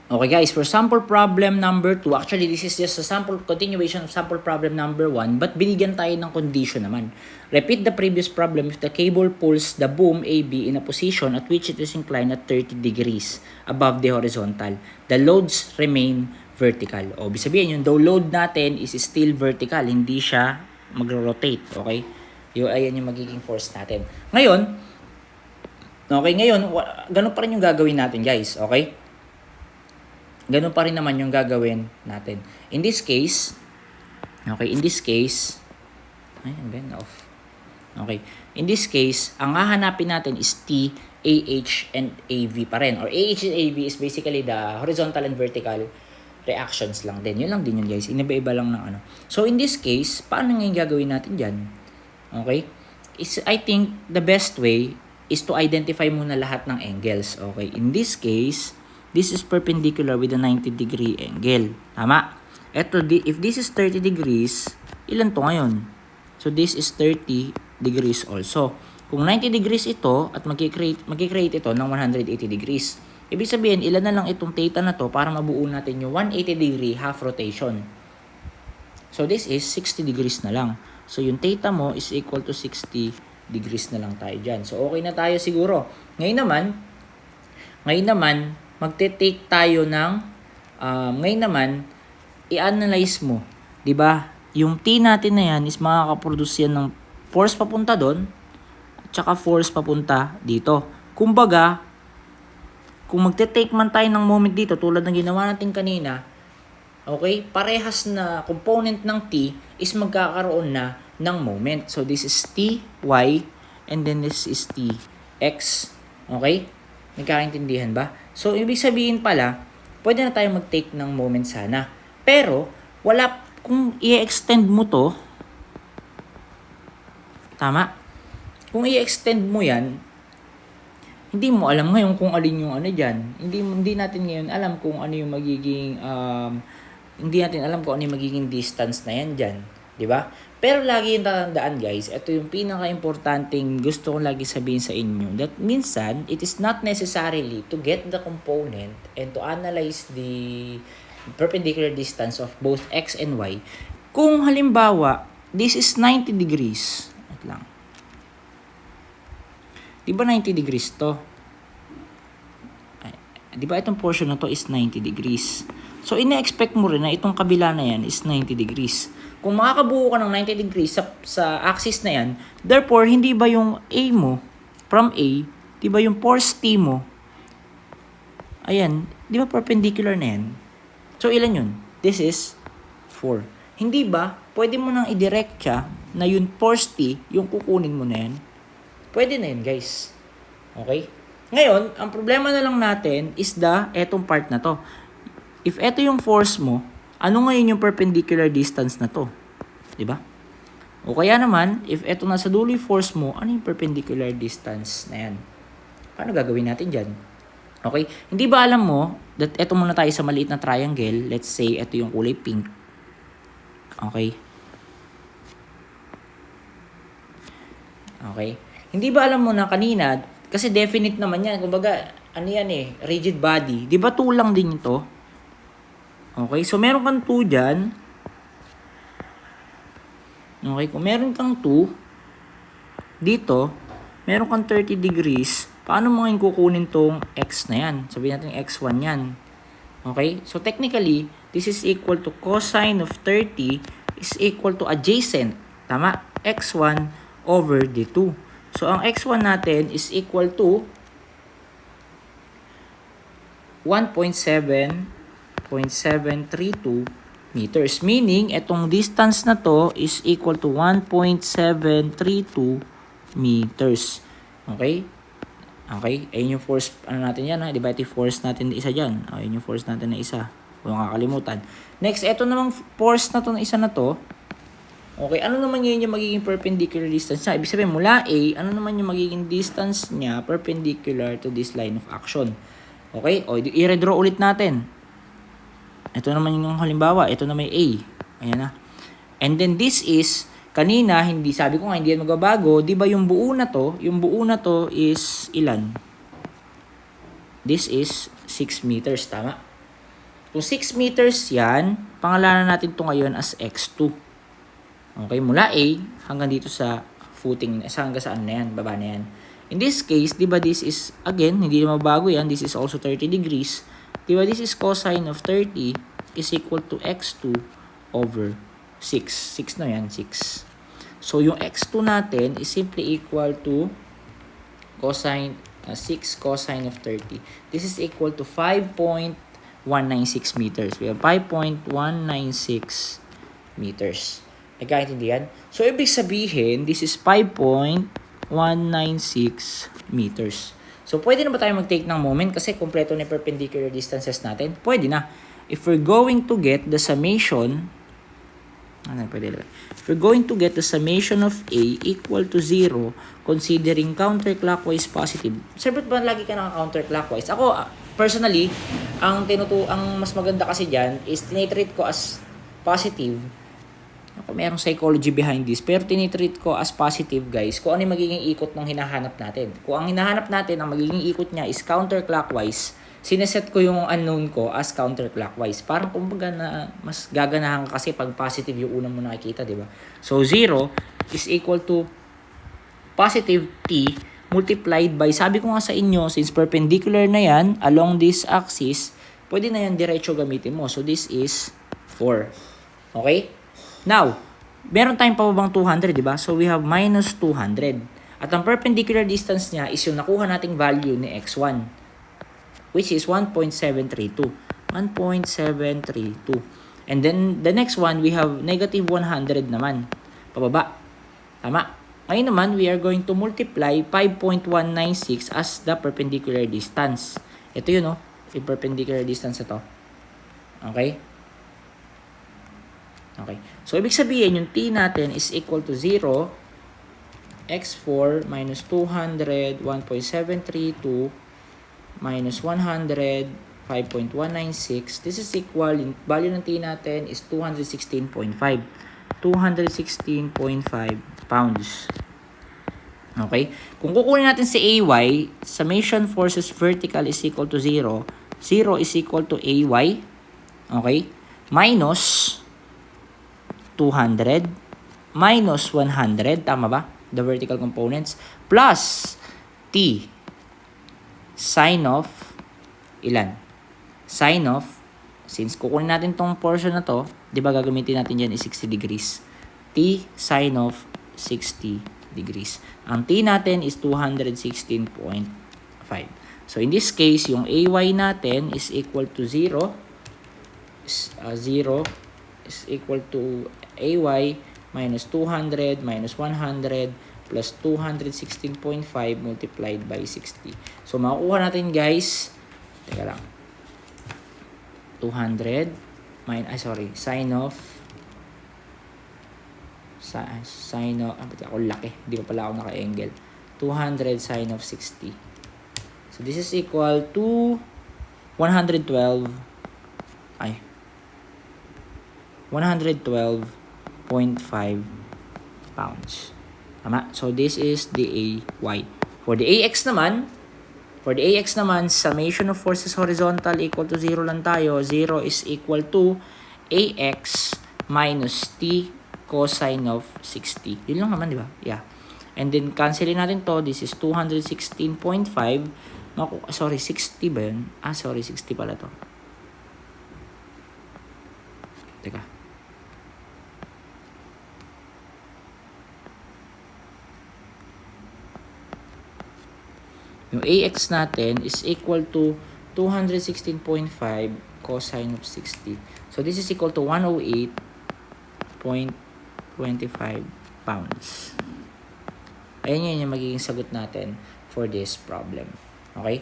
Okay guys, for sample problem number 2, actually this is just a sample continuation of sample problem number 1, but binigyan tayo ng condition naman. Repeat the previous problem if the cable pulls the boom AB in a position at which it is inclined at 30 degrees above the horizontal. The loads remain vertical. O, ibig sabihin yung load natin is still vertical, hindi siya magro-rotate, okay? Ayan yung magiging force natin. Ngayon, ganun pa rin yung gagawin natin guys, okay? Ganun pa rin naman yung gagawin natin. In this case, in this case, ang hahanapin natin is T, AH, and AV pa rin. Or AH and AV is basically the horizontal and vertical reactions lang din. Yun lang din yun guys. Iniba-iba lang ng ano. So in this case, paano ngayon gagawin natin dyan? Okay? I think the best way is to identify muna lahat ng angles. Okay? In this case, this is perpendicular with a 90 degree angle. Tama? If this is 30 degrees, ilan to ngayon? So this is 30 degrees also. Kung 90 degrees ito at magkikreate ito ng 180 degrees. Ibig sabihin, ilan na lang itong theta na to para mabuo natin yung 180 degree half rotation. So this is 60 degrees na lang. So yung theta mo is equal to 60 degrees na lang tayo dyan. So okay na tayo siguro. Ngayon naman, magte-take tayo ng, i-analyze mo. 'Di ba? Yung T natin na yan is makakaproduce yan ng force papunta doon, at saka force papunta dito. Kumbaga, kung magte-take man tayo ng moment dito, tulad ng ginawa natin kanina, okay, parehas na component ng T is magkakaroon na ng moment. So, this is T, Y, and then this is T, X. Okay? Nagkakaintindihan ba? So, ibig sabihin pala, pwede na tayo mag-take ng moment sana. Pero, kung i-extend mo to, tama? Kung i-extend mo yan, hindi mo alam ngayon kung alin yung ano dyan. Hindi natin ngayon alam kung ano yung magiging, hindi natin alam kung ano yung magiging distance na yan dyan. Diba? Pero lagi yung tatandaan guys, ito yung pinaka-importanting gusto kong lagi sabihin sa inyo, that minsan, it is not necessarily to get the component and to analyze the perpendicular distance of both X and Y. Kung halimbawa, this is 90 degrees. Wait lang. Diba 90 degrees to? Diba itong portion na to is 90 degrees. So, ina-expect mo rin na itong kabila na yan is 90 degrees. Kung makakabuo ka ng 90 degrees sa axis na yan, therefore, hindi ba yung A mo, from A, di ba yung force T mo, ayan, di ba perpendicular na yan? So, ilan yun? This is 4. Hindi ba, pwede mo nang i-direct siya na yung force T, yung kukunin mo na yan? Pwede na yun, guys. Okay? Ngayon, ang problema na lang natin is etong part na to. If eto yung force mo, ano ngayon yung perpendicular distance na to? Diba? O kaya naman, if eto nasa dulo yung force mo, ano yung perpendicular distance na yan? Paano gagawin natin dyan? Okay? Hindi ba alam mo, that eto muna tayo sa maliit na triangle, let's say eto yung kulay pink. Okay? Okay? Hindi ba alam mo na kanina, kasi definite naman yan, kumbaga, ano yan rigid body. Di ba tulang din ito? Okay, so meron kang 2 dyan. Okay, kung meron kang 2, dito, meron kang 30 degrees, paano mo ngayon kukunin tong X na yan? Sabihin natin X1 yan. Okay, so technically, this is equal to cosine of 30 is equal to adjacent. Tama? X1 over D2. So, ang X1 natin is equal to 1.732 meters. Meaning, itong distance na to is equal to 1.732 meters. Okay? Okay? Ayun yung force, natin yan ha? Diba ito yung force natin na isa dyan? Ayun yung force natin na isa. Huwag kakalimutan. Next, ito namang force na to na isa na to. Okay, ano naman yun yung magiging perpendicular distance niya? Ibig sabihin, mula A, ano naman yung magiging distance niya perpendicular to this line of action? Okay, o i-redraw ulit natin. Ito naman yung halimbawa, ito na may A. Ayan na. And then this is, kanina, sabi ko nga, hindi yan magbabago. Di ba yung buo na to is ilan? This is 6 meters, tama? Kung 6 meters yan, pangalanan natin ito ngayon as x2. Okay, mula A hanggang dito sa footing, hanggang saan na yan, baba na yan. In this case, di ba this is, again, hindi na mabago yan, this is also 30 degrees. Di ba this is cosine of 30 is equal to x2 over 6. 6 na yan, 6. So, yung x2 natin is simply equal to cosine 6 cosine of 30. This is equal to 5.196 meters. We have 5.196 meters. Nagkaintindihan? So, ibig sabihin, this is 5.196 meters. So, pwede na ba tayo mag-take ng moment kasi kompleto na perpendicular distances natin? Pwede na. If we're going to get the summation, if we're going to get the summation of A equal to 0, considering counterclockwise positive. Sir, ba't ba lagi ka naka-counterclockwise? Ako, personally, ang mas maganda kasi dyan is tinitreat ko as positive. Ako, mayroong psychology behind this. Pero tinitreat ko as positive, guys, kung ano yung magiging ikot ng hinahanap natin. Kung ang hinahanap natin, ang magiging ikot niya is counterclockwise, sineset ko yung unknown ko as counterclockwise. Parang kumbaga na mas gaganahan ka kasi pag positive yung unang mo nakikita, di ba? So, 0 is equal to positive t multiplied by, sabi ko nga sa inyo, since perpendicular na yan along this axis, pwede na yan diretso gamitin mo. So, this is 4. Okay? Now, meron tayong pababang 200, di ba? So, we have minus 200. At ang perpendicular distance niya is yung nakuha nating value ni x1, which is 1.732. 1.732. And then, the next one, we have negative 100 naman. Pababa. Tama. Ngayon naman, we are going to multiply 5.196 as the perpendicular distance. Ito yun, no? Yung perpendicular distance ito. Okay? Okay. So, ibig sabihin, yung t natin is equal to 0, x4 minus 200, 1.732, minus 100, 5.196. This is equal, yung value ng t natin is 216.5. 216.5 pounds. Okay? Kung kukunin natin si AY, summation forces vertical is equal to 0. 0 is equal to AY. Okay? Minus 200 minus 100, tama ba? The vertical components, plus t sine of ilan? Sine of, since kukunin natin tong portion na to, di ba gagamitin natin dyan is 60 degrees. T sine of 60 degrees. Ang t natin is 216.5. So, in this case, yung AY natin is equal to 0. 0 is equal to AY minus 200 minus 100 plus 216.5 multiplied by 60. So, makukuha natin, guys, teka lang, 200 sine of ako laki, hindi pa pala ako naka-angle. 200 sine of 60. So, this is equal to 112.5 pounds. Tama? So, this is the AY. For the AX naman, summation of forces horizontal equal to 0 lang tayo. 0 is equal to AX minus T cosine of 60. Yun lang naman, di ba? Yeah. And then, cancelin natin to. This is 216.5. Sorry, 60 ba yun? Sorry, 60 pala to. Teka. Yung AX natin is equal to 216.5 cosine of 60. So, this is equal to 108.25 pounds. Ayan yun yung magiging sagot natin for this problem. Okay?